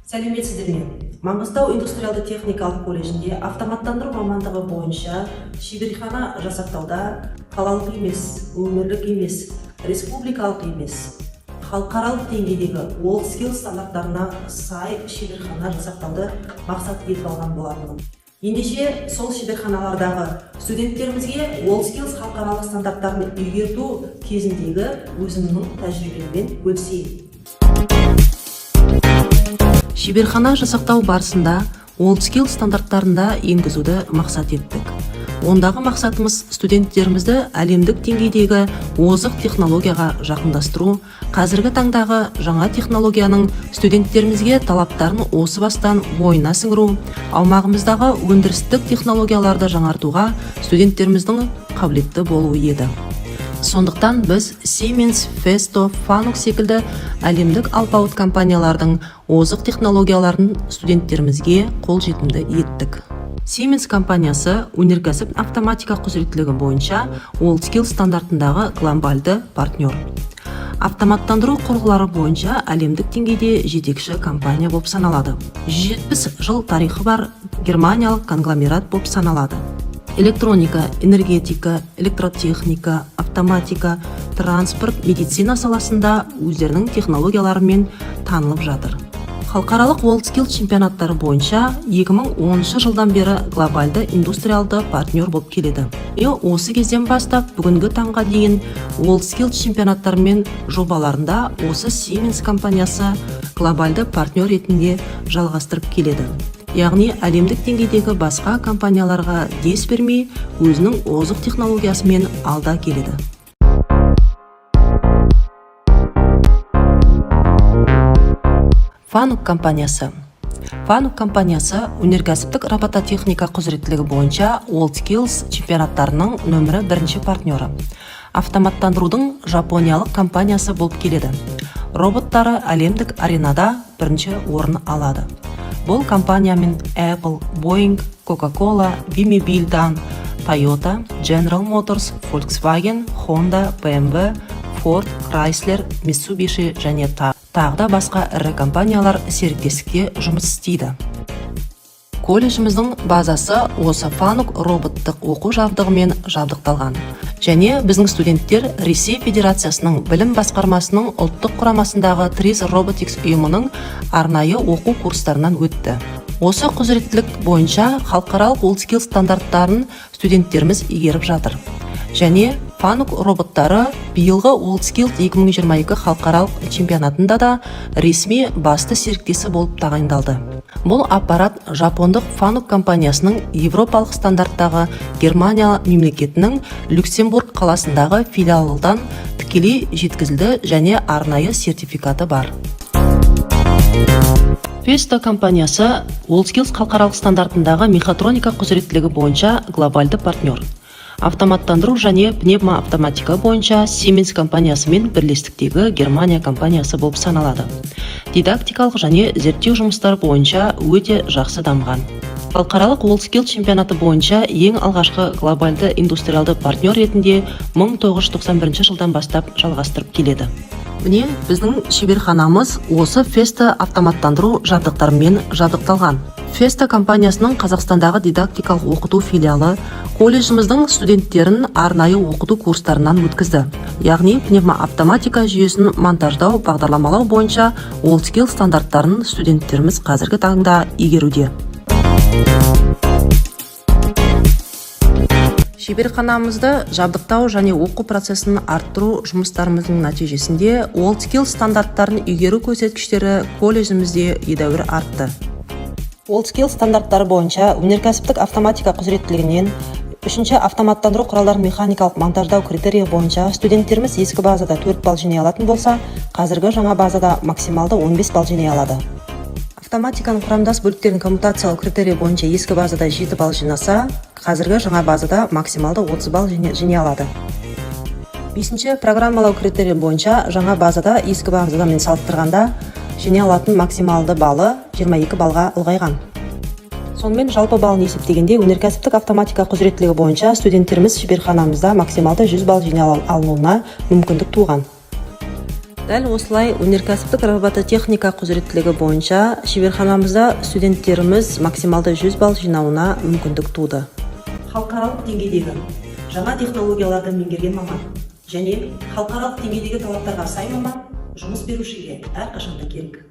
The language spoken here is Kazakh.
Сәлеметсіздер ме? Маңғыстау индустриалды техникалық колледжінде автоматтандыру мамандығы бойынша шеберхана жасақтауда қалалық емес, өңірлік емес, республикалық емес, халықаралық деңгейдегі WorldSkills стандарттарына сай шеберхана жасақтауды мақсат етіп алған болатынмын. Ендеше сол шеберханалардағы студенттерімізге WorldSkills халықаралық стандарттарын үйрету кезіндегі өзімнің тәжірибеммен бөлісейін. Шеберхана жасақтау барысында WorldSkills стандарттарында енгізуді мақсат еттік. Ондағы мақсатымыз студенттерімізді әлемдік деңгейдегі озық технологияға жақындастыру, қазіргі таңдағы жаңа технологияның студенттерімізге талаптарын осы бастан бойына сіңіру, аумағымыздағы өндірістік технологияларды жаңартуға студенттеріміздің қабілетті болуы еді. Сондықтан біз Siemens, Festo, Fanuc секілді әлемдік алпауыт компаниялардың озық технологияларын студенттерімізге қолжетімді еттік. Siemens компаниясы өнеркәсіп автоматика құзыреттілігі бойынша WorldSkills стандартындағы глобальды партнер. Автоматтандыру құрылғылары бойынша әлемдік деңгейде жетекші компания болып саналады. 170 жыл тарихы бар германиялық конгломерат болып саналады. Электроника, энергетика, электротехника, автоматика, транспорт, медицина саласында өздерінің технологияларымен танылып жатыр. Халықаралық WorldSkills чемпионаттары бойынша 2010 жылдан бері глобальды индустриалды партнер болып келеді. Осы кезден бастап бүгінгі таңға дейін WorldSkills чемпионаттары мен жобаларында осы Siemens компаниясы глобальды партнер ретінде жалғастырып келеді. Яғни әлемдік деңгейдегі басқа компанияларға дес бермей, өзінің озық технологиясымен алда келеді. Fanuc компаниясы. Fanuc компаниясы өнеркәсіптік робототехника құзыреттілігі бойынша WorldSkills чемпионаттарының нөмірі 1 партнері. Автоматтандырудың жапониялық компаниясы болып келеді. Роботтары әлемдік аренада бірінші орын алады. Бұл компаниямен Apple, Boeing, Coca-Cola, Bimobile-дан Toyota, General Motors, Volkswagen, Honda, BMW, Ford, Chrysler, Mitsubishi және тағы басқа ірі компаниялар серіктестікте жұмыс істейді. Колледжіміздің базасы осы Fanuc роботтық оқу жабдығымен жабдықталған. Және біздің студенттер Ресей Федерациясының білім басқармасының ұлттық құрамасындағы TRIZ Robotics ұйымының арнайы оқу курстарынан өтті. Осы құзыреттілік бойынша халықаралық WorldSkills стандарттарын студенттеріміз игеріп жатыр. Және Fanuc роботтары биылғы WorldSkills 2022 халықаралық чемпионатында да ресми басты серіктесі болып тағайындалды. Бұл аппарат жапондық Fanuc компаниясының европалық стандарттағы Германия мемлекетінің Люксембург қаласындағы филиалынан тікелей жеткізілді және арнайы сертификаты бар. Festo компаниясы WorldSkills халықаралық стандартындағы мехатроника құзыреттілігі бойынша глобальды партнер. Автоматтандыру және пневмоавтоматика бойынша Siemens компаниясымен бірлестіктегі Германия компаниясы болып саналады. Дидактикалық және зерттеу жұмыстары бойынша өте жақсы дамыған. Халықаралық WorldSkills чемпионаты бойынша ең алғашқы глобальды индустриалды партнер ретінде 1991 жылдан бастап жалғастырып келеді. Міне, біздің шеберханамыз осы Festo автоматтандыру жабдықтарымен жабдықталған. Festo компаниясының Қазақстандағы дидактикалық оқыту филиалы колледжіміздің студенттерін арнайы оқыту курстарынан өткізді. Яғни пневмоавтоматика жүйесін монтаждау, бағдарламалау бойынша WorldSkills стандарттарын студенттеріміз қазіргі таңда игеруде. Шеберханамызды жабдықтау және оқу процесін арттыру жұмыстарымыздың нәтижесінде WorldSkills стандарттарын игеру көрсеткіштері колледжімізде едәуір артты. WorldSkills стандарттары бойынша өнеркәсіптік автоматика құзыреттілігінен 3-ші автоматтандыру құралдарын механикалық монтаждау критерийі бойынша студенттеріміз ескі базада 4 балл жинай алатын болса, қазіргі жаңа базада максималды 15 балл жинай алады. Автоматиканың құрамдас бөліктерін коммутациялау критерийі бойынша ескі базада 7 балл жинаса, қазіргі жаңа базада максималды 30 балл жинай алады. 5-ші программалау критерийі бойынша жаңа базада ескі базамен салыстырғанда жинай алатын максималды баллы 22 баллға ұлғайған. Сонымен жалпы балын есептегенде өнеркәсіптік автоматика құзыреттілігі бойынша студенттеріміз шеберханамызда максималды 100 балл жинай алуына мүмкіндік туған. Дәл осылай өнеркәсіптік робототехника құзыреттілігі бойынша шеберханамызда студенттеріміз максималды 100 балл жинауына мүмкіндік туды. Халықаралық деңгейдегі жаңа технологияларды меңгерген маман және халықаралық деңгейдегі талаптарға сай маман жұмыс берушіге әрқашанда керек.